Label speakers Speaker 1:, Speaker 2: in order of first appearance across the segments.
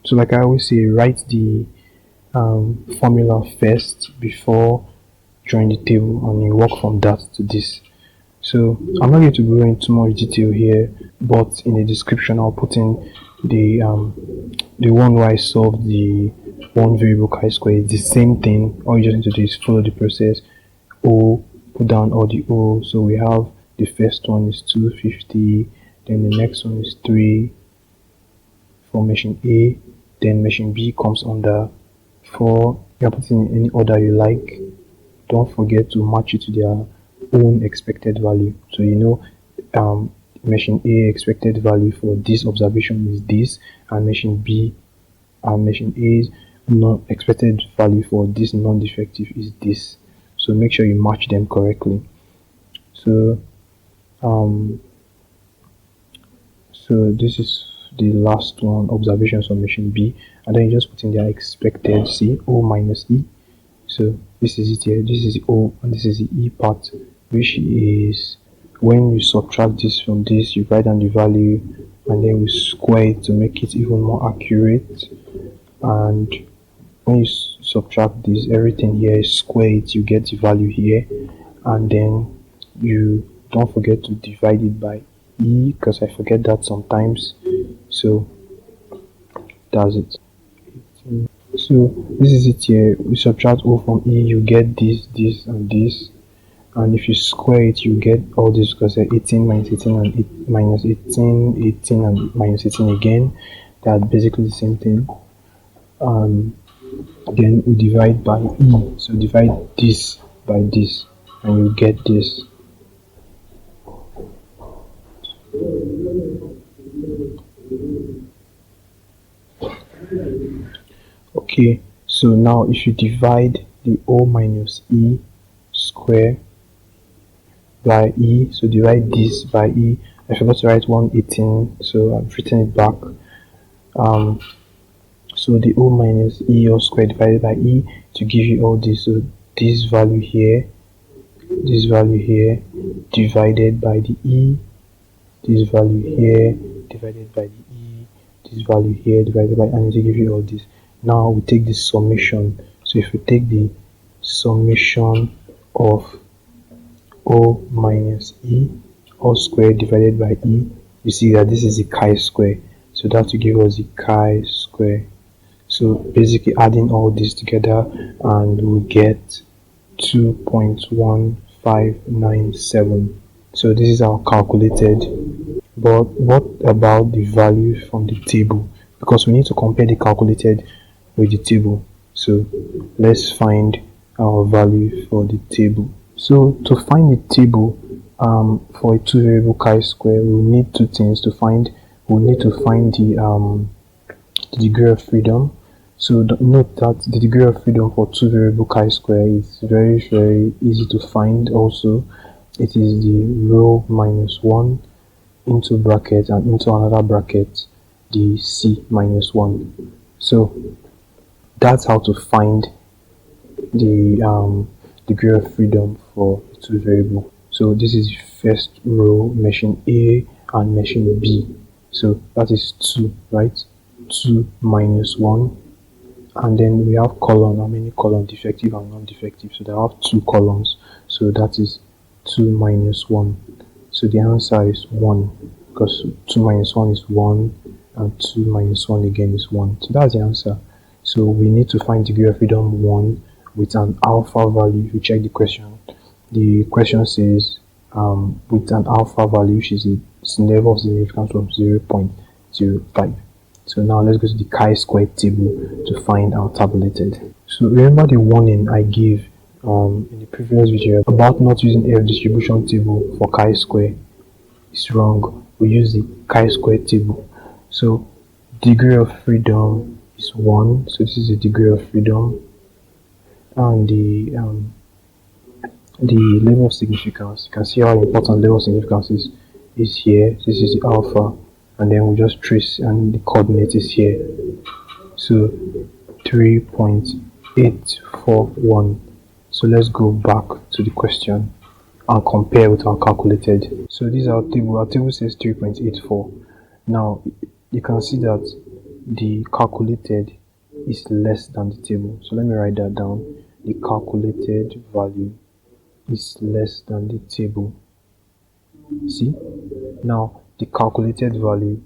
Speaker 1: So like I always say, write the formula first before drawing the table, and you work from that to this. So I'm not going to go into more detail here, but in the description I'll put in the one where I solved the one variable chi-square. It's the same thing. All you just need to do is follow the process. O, put down all the O. So we have the first one is 250, then the next one is 3 for machine A, then machine B comes under 4. You can put it in any order you like. Don't forget to match it to their own expected value. So machine A expected value for this observation is this, and machine A's non expected value for this non-defective is this. So make sure you match them correctly. So this is the last one, observations on machine B, and then you just put in their expected, see, O minus E. So this is it here, this is the O and this is the E part, which is when you subtract this from this, you write down the value and then we square it to make it even more accurate. And when you subtract this, everything here is square it, you get the value here, and then you don't forget to divide it by E, because I forget that sometimes. So that's it. So this is it here. We subtract O from E, you get this, this, and this. And if you square it, you get all this, because 18 minus 18 and minus 18, 18 and minus 18 again. They're basically the same thing. Then we divide by E. So divide this by this, and you get this. Okay, so now if you divide the O minus E square by E, so divide this by E. I forgot to write 118, so I've written it back. So the O minus E all square divided by E to give you all this. So this value here, divided by the E, this value here divided by the E, this value here divided by, and to give you all this. Now we take the summation. So if we take the summation of O minus E all square divided by E, you see that this is the chi-square. So that will give us the chi-square. So basically adding all this together, and we'll get 2.1597. So this is our calculated. But what about the value from the table? Because we need to compare the calculated with the table. So let's find our value for the table. So to find the table for a two variable chi-square, we'll need two things to find. We'll need to find the degree of freedom. So note that the degree of freedom for two variable chi-square is very easy to find. Also, it is the rho minus 1 into bracket and into another bracket the c minus 1. So that's how to find the degree of freedom for two variable. So this is the first row, machine A and machine B. So that is 2, right? 2 minus 1. And then we have column, how many columns, defective and non-defective. So they have 2 columns. So that is 2 minus 1. So the answer is 1, because 2 minus 1 is 1 and 2 minus 1 again is 1. So that's the answer. So we need to find degree of freedom 1 with an alpha value. If you check the question says with an alpha value, which is a level of significance of 0.05. So now let's go to the chi-square table to find our tabulated. So remember the warning I gave in the previous video about not using F distribution table for chi-square. It's wrong. We use the chi-square table. So degree of freedom is 1. So this is the degree of freedom, and the level of significance. You can see how important level of significance is here. This is the alpha, and then we just trace, and the coordinate is here. So 3.841. So let's go back to the question and compare with our calculated. So this is our table. Our table says 3.84. Now you can see that the calculated is less than the table. So let me write that down. The calculated value is less than the table. See, now the calculated value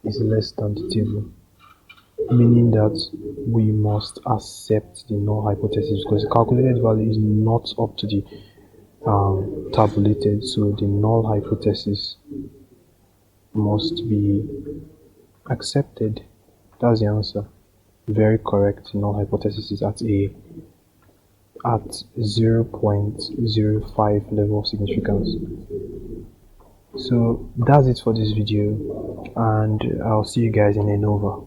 Speaker 1: is less than the table, meaning that we must accept the null hypothesis because the calculated value is not up to the tabulated, so the null hypothesis must be accepted. That's the answer. Very correct. Null hypothesis is at 0.05 level of significance. So that's it for this video, and I'll see you guys in ANOVA.